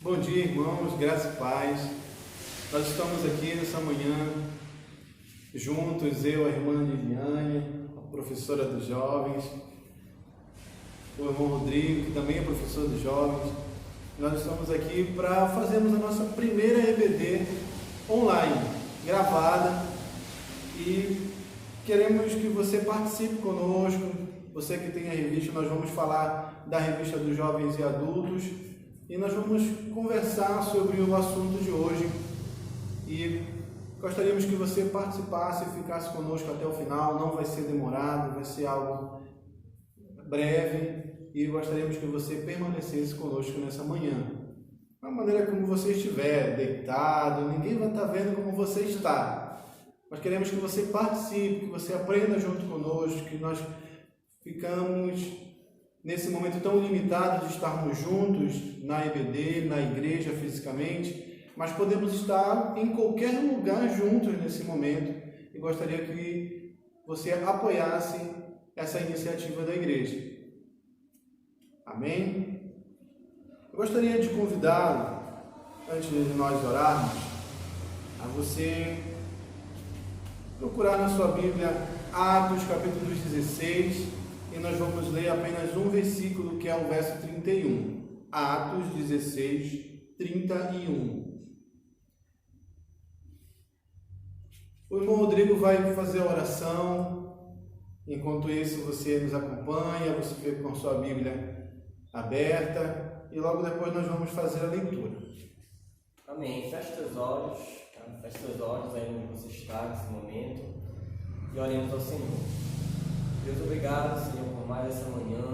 Bom dia, irmãos, graça e paz. Nós estamos aqui nessa manhã juntos, eu, a irmã Liliane, a professora dos jovens, o irmão Rodrigo, que também é professor dos jovens. Nós estamos aqui para fazermos a nossa primeira EBD online, gravada, e queremos que você participe conosco. Você que tem a revista, nós vamos falar da revista dos jovens e adultos, e nós vamos conversar sobre o assunto de hoje, e gostaríamos que você participasse e ficasse conosco até o final. Não vai ser demorado, vai ser algo breve, e gostaríamos que você permanecesse conosco nessa manhã. Da maneira como você estiver, deitado, ninguém vai estar vendo como você está. Nós queremos que você participe, que você aprenda junto conosco, que nós ficamos nesse momento tão limitado de estarmos juntos na EBD, na igreja fisicamente, mas podemos estar em qualquer lugar juntos nesse momento, e gostaria que você apoiasse essa iniciativa da igreja. Amém? Eu gostaria de convidá-lo, antes de nós orarmos, a você procurar na sua Bíblia Atos capítulo 16, e nós vamos ler apenas um versículo, que é o verso 31. Atos 16, 31. O irmão Rodrigo vai fazer a oração. Enquanto isso, você nos acompanha, você fica com a sua Bíblia aberta, e logo depois nós vamos fazer a leitura. Amém. Feche teus olhos, feche teus olhos aí onde você está nesse momento, e oremos ao Senhor. Deus, obrigado, Senhor, por mais essa manhã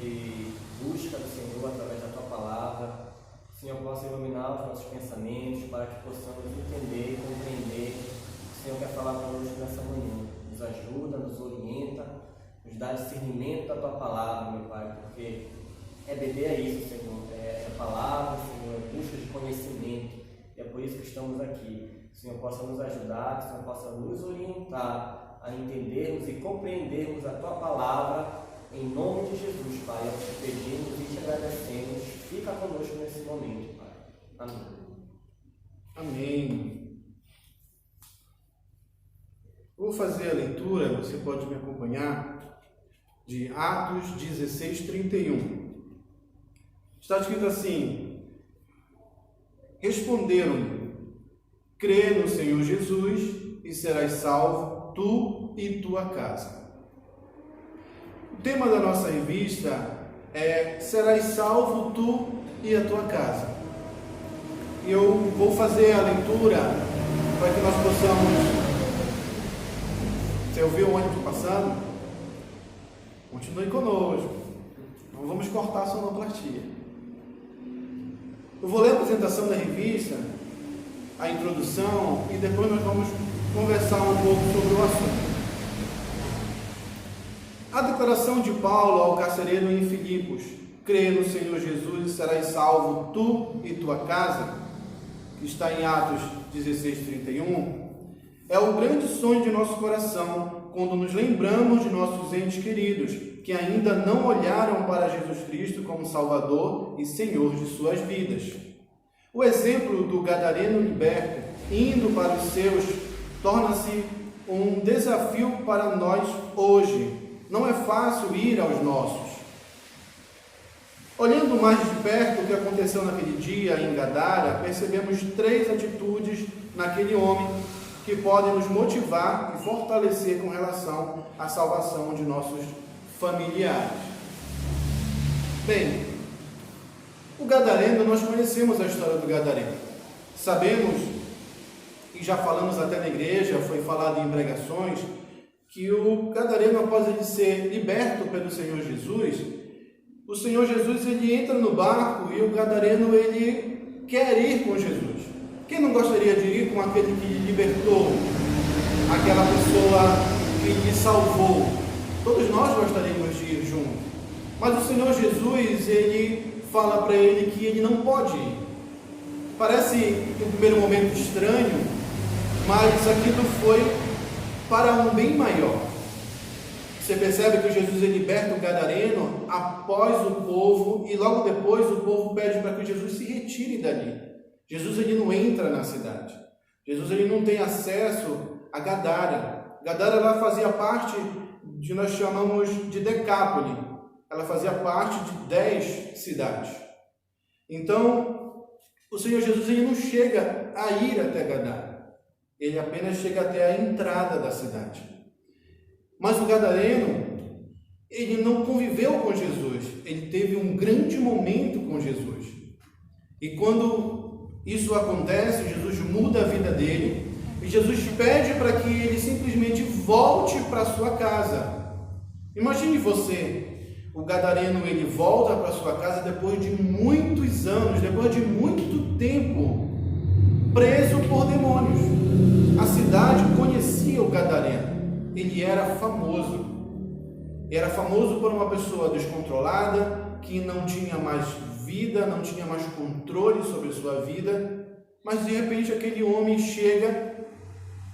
de busca do Senhor através da Tua Palavra. Senhor, possa iluminar os nossos pensamentos para que possamos entender e compreender o que o Senhor quer falar conosco nessa manhã. Nos ajuda, nos orienta, nos dá discernimento da Tua Palavra, meu Pai, porque EBD é isso, Senhor, é palavra, Senhor, é busca de conhecimento, e é por isso que estamos aqui. Que o Senhor possa nos ajudar, que o Senhor possa nos orientar a entendermos e compreendermos a Tua Palavra, em nome de Jesus, Pai. Eu te pedimos e te agradecemos. Fica conosco nesse momento, Pai. Amém. Amém. Vou fazer a leitura, você pode me acompanhar, de Atos 16, 31. Está escrito assim: responderam-lhe: crê no Senhor Jesus e serás salvo, tu e tua casa. O tema da nossa revista é: serás salvo tu e a tua casa. E eu vou fazer a leitura para que nós possamos... Você ouviu o ônibus passando? Continue conosco. Não vamos cortar a sonoplastia. Eu vou ler a apresentação da revista, a introdução, e depois nós vamos conversar um pouco sobre o assunto. A declaração de Paulo ao carcereiro em Filipos: crê no Senhor Jesus e serás salvo tu e tua casa, que está em Atos 16, 31, é o grande sonho de nosso coração quando nos lembramos de nossos entes queridos que ainda não olharam para Jesus Cristo como Salvador e Senhor de suas vidas. O exemplo do gadareno liberto indo para os seus torna-se um desafio para nós hoje. Não é fácil ir aos nossos. Olhando mais de perto o que aconteceu naquele dia em Gadara, percebemos 3 atitudes naquele homem que podem nos motivar e fortalecer com relação à salvação de nossos familiares. Bem, o gadareno, nós conhecemos a história do gadareno. Sabemos, e já falamos até na igreja, foi falado em pregações, que o gadareno, após ele ser liberto pelo Senhor Jesus, o Senhor Jesus ele entra no barco e o gadareno ele quer ir com Jesus. Quem não gostaria de ir com aquele que lhe libertou, aquela pessoa que lhe salvou? Todos nós gostaríamos de ir junto. Mas o Senhor Jesus ele fala para ele que ele não pode ir. Parece em um primeiro momento estranho, mas aquilo foi para um bem maior. Você percebe que Jesus liberta o gadareno após o povo e logo depois o povo pede para que Jesus se retire dali. Jesus ele não entra na cidade. Jesus ele não tem acesso a Gadara. Gadara ela fazia parte de nós chamamos de Decápole. Ela fazia parte de 10 cidades. Então, o Senhor Jesus ele não chega a ir até Gadara. Ele apenas chega até a entrada da cidade. Mas o gadareno, ele não conviveu com Jesus. Ele teve um grande momento com Jesus. E quando isso acontece, Jesus muda a vida dele. E Jesus pede para que ele simplesmente volte para sua casa. Imagine você, o gadareno ele volta para sua casa depois de muitos anos, depois de muito tempo, preso por demônios. A cidade conhecia o gadareno. Ele era famoso. Era famoso por uma pessoa descontrolada, que não tinha mais vida, não tinha mais controle sobre sua vida, mas de repente aquele homem chega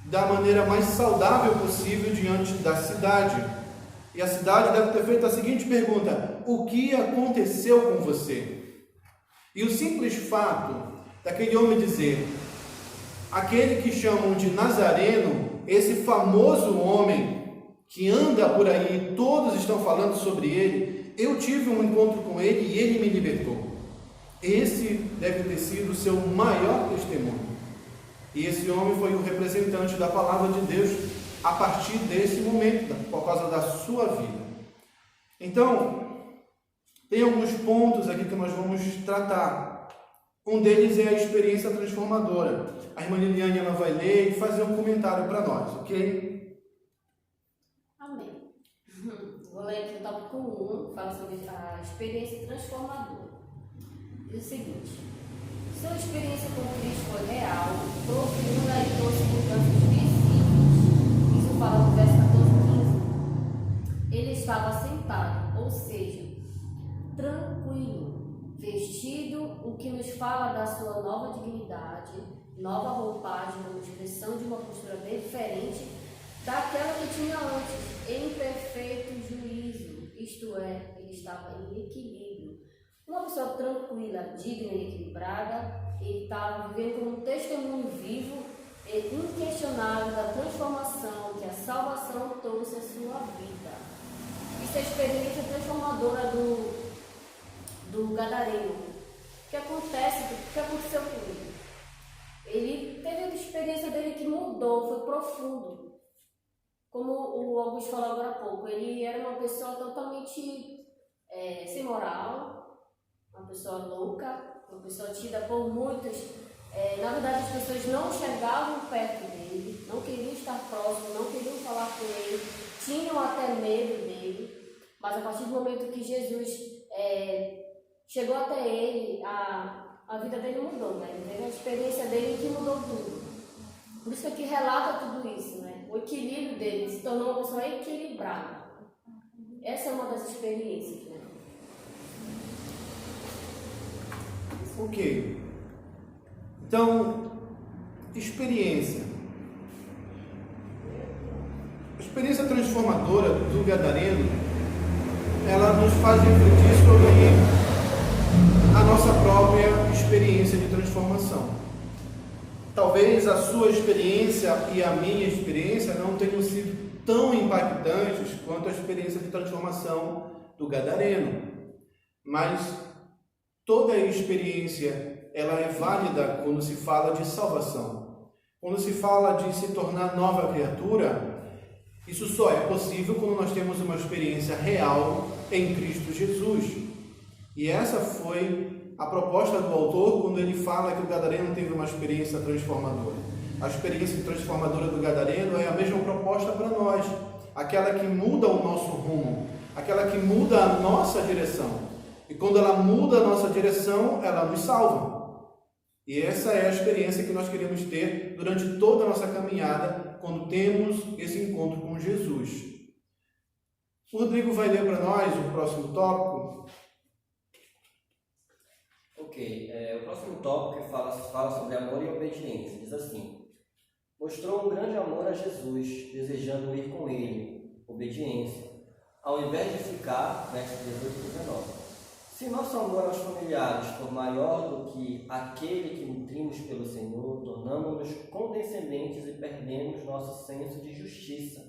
da maneira mais saudável possível diante da cidade. E a cidade deve ter feito a seguinte pergunta: o que aconteceu com você? E o simples fato daquele homem dizer, aquele que chamam de Nazareno, esse famoso homem que anda por aí, todos estão falando sobre ele, eu tive um encontro com ele e ele me libertou. Esse deve ter sido o seu maior testemunho. E esse homem foi o representante da palavra de Deus a partir desse momento, por causa da sua vida. Então, tem alguns pontos aqui que nós vamos tratar. Um deles é a experiência transformadora. A irmã Liliane ela vai ler e fazer um comentário para nós, ok? Amém. Vou ler aqui o tópico 1, fala sobre a experiência transformadora. Diz o seguinte: sua experiência com Cristo foi real, profunda e com circunstâncias visíveis. Isso fala no verso 14 e 15. Ele estava sentado, ou seja, tranquilo, vestido, o que nos fala da sua nova dignidade, nova roupagem, uma expressão de uma postura diferente daquela que tinha antes, em perfeito juízo, isto é, ele estava em equilíbrio. Uma pessoa tranquila, digna e equilibrada, ele estava vivendo como um testemunho vivo e inquestionável da transformação que a salvação trouxe à sua vida. Isso é a experiência transformadora do gadareno. O que aconteceu com ele? Ele teve a experiência dele que mudou, foi profundo. Como o Augusto falou agora há pouco, ele era uma pessoa totalmente sem moral, uma pessoa louca, uma pessoa tida por muitos. Na verdade, as pessoas não chegavam perto dele, não queriam estar próximo, não queriam falar com ele, tinham até medo dele. Mas a partir do momento que Jesus chegou até ele, a vida dele mudou, né? Ele teve a experiência dele que mudou tudo. Por isso que aqui relata tudo isso, né? O equilíbrio dele, se tornou uma pessoa equilibrada. Essa é uma das experiências, né? Ok. Então, experiência. A experiência transformadora do gadareno, ela nos faz refletir sobre a nossa própria experiência de transformação. Talvez a sua experiência e a minha experiência não tenham sido tão impactantes quanto a experiência de transformação do gadareno. Mas toda experiência ela é válida quando se fala de salvação. Quando se fala de se tornar nova criatura, isso só é possível quando nós temos uma experiência real em Cristo Jesus. E essa foi a proposta do autor quando ele fala que o gadareno teve uma experiência transformadora. A experiência transformadora do gadareno é a mesma proposta para nós, aquela que muda o nosso rumo, aquela que muda a nossa direção. E quando ela muda a nossa direção, ela nos salva. E essa é a experiência que nós queremos ter durante toda a nossa caminhada, quando temos esse encontro com Jesus. O Rodrigo vai ler para nós o próximo tópico. Ok, o próximo tópico fala sobre amor e obediência. Diz assim: mostrou um grande amor a Jesus, desejando ir com ele, obediência. ao invés de ficar, versos 18 e 19, se nosso amor aos familiares for maior do que aquele que nutrimos pelo Senhor, tornamos-nos condescendentes e perdemos nosso senso de justiça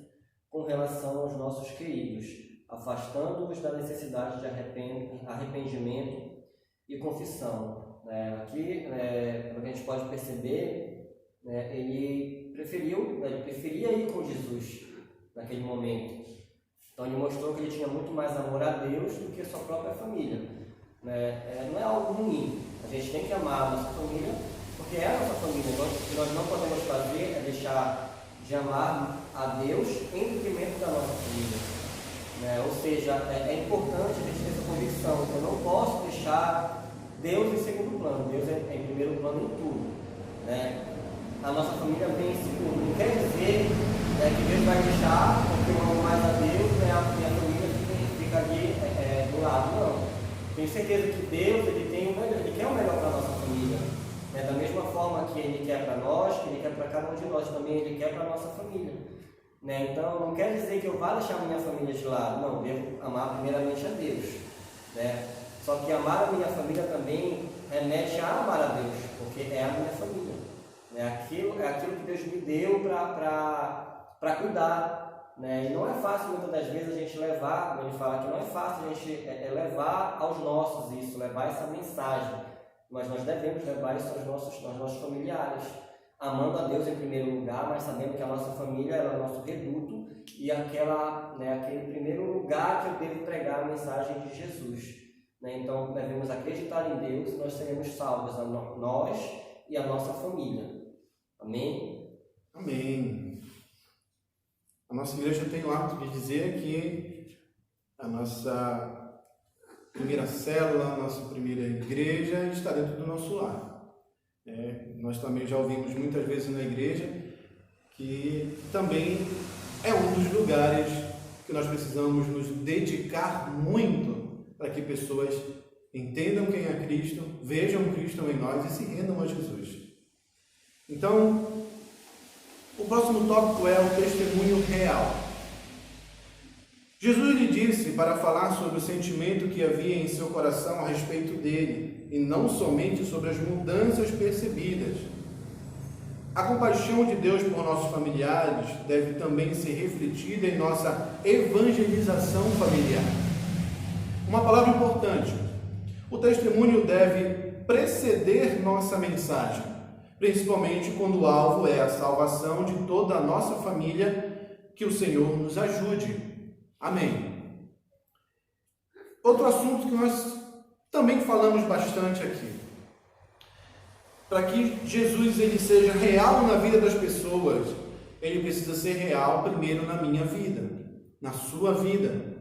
com relação aos nossos queridos, afastando-os da necessidade de arrependimento e confissão. Aqui, o que a gente pode perceber, ele preferia ir com Jesus naquele momento. Então ele mostrou que ele tinha muito mais amor a Deus do que a sua própria família. Não é algo ruim. A gente tem que amar a nossa família, porque é a nossa família. O que nós não podemos fazer é deixar de amar a Deus em detrimento da nossa família. Ou seja, é importante a gente ter essa convicção que eu não posso deixar Deus em segundo plano. Deus é em primeiro plano em tudo. A nossa família vem em segundo. Não quer dizer que Deus vai deixar, porque eu amo mais a Deus, a minha família fica ali do lado. Não. Tenho certeza que Deus ele quer o melhor para a nossa família. Da mesma forma que Ele quer para nós, que Ele quer para cada um de nós, também Ele quer para a nossa família. Então, não quer dizer que eu vá deixar a minha família de lado. Não, devo amar primeiramente a Deus. Só que amar a minha família também remete a amar a Deus, porque é a minha família. É aquilo que Deus me deu para cuidar. E não é fácil muitas das vezes a gente levar, como ele fala que não é fácil a gente levar aos nossos isso, levar essa mensagem, mas nós devemos levar isso aos nossos familiares, amando a Deus em primeiro lugar, mas sabendo que a nossa família é o nosso reduto e aquele primeiro lugar que eu devo pregar a mensagem de Jesus. Então devemos acreditar em Deus e nós seremos salvos, nós e a nossa família. Amém? Amém. A nossa igreja tem o hábito de dizer que a nossa primeira célula, a nossa primeira igreja está dentro do nosso lar. Nós também já ouvimos muitas vezes na igreja que também é um dos lugares que nós precisamos nos dedicar muito para que pessoas entendam quem é Cristo, vejam Cristo em nós e se rendam a Jesus. Então, o próximo tópico é o testemunho real. Jesus lhe disse para falar sobre o sentimento que havia em seu coração a respeito dele, e não somente sobre as mudanças percebidas. A compaixão de Deus por nossos familiares deve também ser refletida em nossa evangelização familiar. Uma palavra importante: o testemunho deve preceder nossa mensagem, principalmente quando o alvo é a salvação de toda a nossa família. Que o Senhor nos ajude. Amém. Outro assunto que nós também falamos bastante aqui. Para que Jesus ele seja real na vida das pessoas, ele precisa ser real primeiro na minha vida, na sua vida.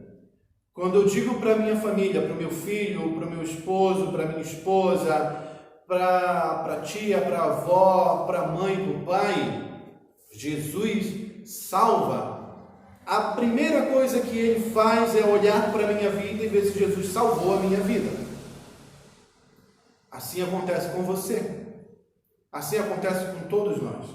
Quando eu digo para a minha família, para o meu filho, para o meu esposo, para a minha esposa, para a tia, para a avó, para a mãe, para o pai, Jesus salva. A primeira coisa que ele faz é olhar para a minha vida e ver se Jesus salvou a minha vida. Assim acontece com você. Assim acontece com todos nós.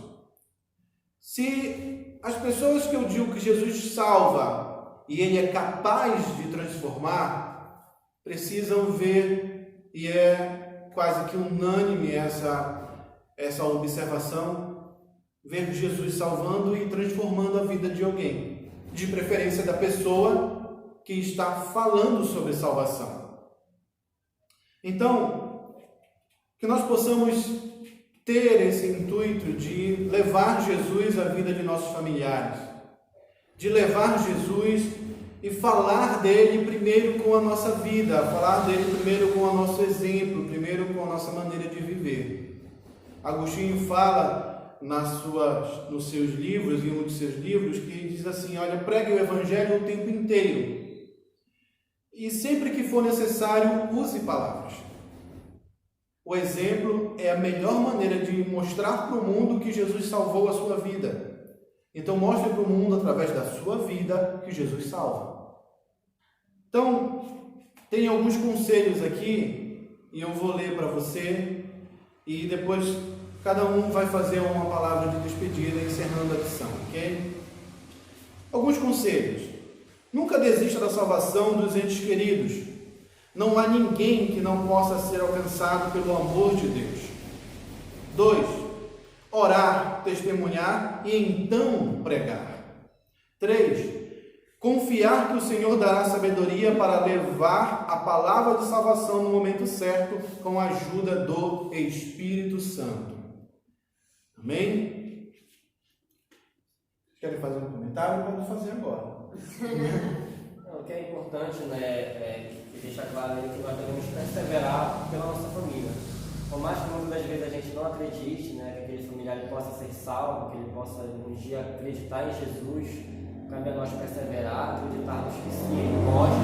Se as pessoas que eu digo que Jesus salva e ele é capaz de transformar, precisam ver, e é quase que unânime essa observação, ver Jesus salvando e transformando a vida de alguém. De preferência da pessoa que está falando sobre salvação. Então, que nós possamos ter esse intuito de levar Jesus à vida de nossos familiares, de levar Jesus e falar dele primeiro com a nossa vida, falar dele primeiro com o nosso exemplo, primeiro com a nossa maneira de viver. Agostinho fala nos seus livros, em um de seus livros, que ele diz assim: olha, pregue o evangelho o tempo inteiro e sempre que for necessário, use palavras. O exemplo é a melhor maneira de mostrar para o mundo que Jesus salvou a sua vida. Então mostre para o mundo através da sua vida que Jesus salva. Então, tem alguns conselhos aqui e eu vou ler para você e depois cada um vai fazer uma palavra de despedida, encerrando a lição, ok? Alguns conselhos. Nunca desista da salvação dos entes queridos. Não há ninguém que não possa ser alcançado pelo amor de Deus. 2. Orar, testemunhar e então pregar. 3. Confiar que o Senhor dará sabedoria para levar a palavra de salvação no momento certo com a ajuda do Espírito Santo. Amém? Querem fazer um comentário? Pode fazer agora. O que é importante, né, é deixar claro aí que nós devemos perseverar pela nossa família. Por mais que muitas das vezes a gente não acredite, né, que aquele familiar possa ser salvo, que ele possa um dia acreditar em Jesus, cabe a nós perseverar, acreditarmos que sim, ele pode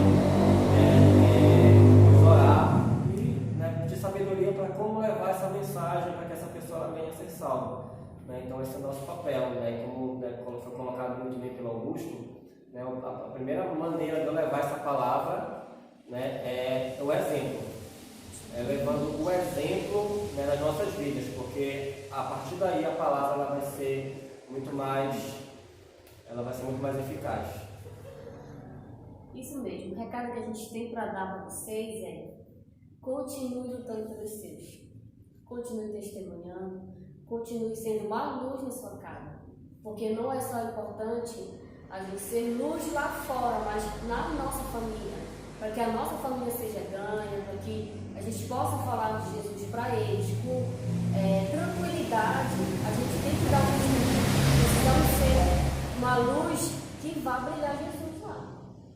nos orar e, né, pedir sabedoria para como levar essa mensagem para que essa pessoa venha a ser salva. Né? Então esse é o nosso papel, né? Como foi colocado muito bem pelo Augusto, né? A primeira maneira de eu levar essa palavra, né, é o exemplo, levando o exemplo, né, nas nossas vidas, porque a partir daí a palavra ela vai ser muito mais eficaz. Isso mesmo, o recado que a gente tem para dar para vocês é: continue lutando pelos seus, continue testemunhando, continue sendo uma luz na sua casa, porque não é só importante a gente ser luz lá fora, mas na nossa família, para que a nossa família seja ganha, para que a gente possa falar de Jesus para eles com tranquilidade. A gente tem que dar um testemunho, precisamos ser uma luz que vá brilhar Jesus lá.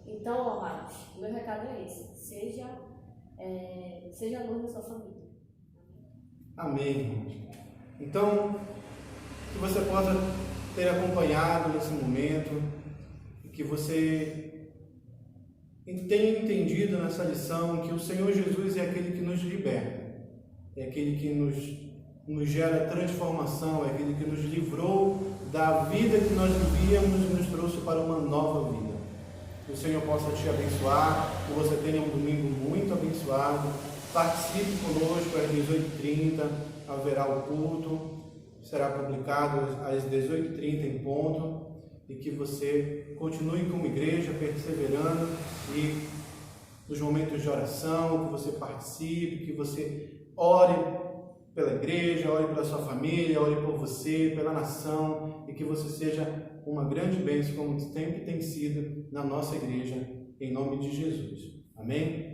Então, amados, o meu recado é esse: seja luz na sua família. Amém, irmãos. Então, que você possa ter acompanhado nesse momento, que você tenha entendido nessa lição que o Senhor Jesus é aquele que nos liberta, é aquele que nos gera transformação, é aquele que nos livrou da vida que nós vivíamos e nos trouxe para uma nova vida. Que o Senhor possa te abençoar, que você tenha um domingo muito abençoado. Participe conosco às 18h30, haverá o culto, será publicado às 18h30 em ponto, e que você continue como igreja, perseverando, e nos momentos de oração, que você participe, que você ore pela igreja, ore pela sua família, ore por você, pela nação, e que você seja uma grande bênção, como sempre tem sido na nossa igreja, em nome de Jesus. Amém?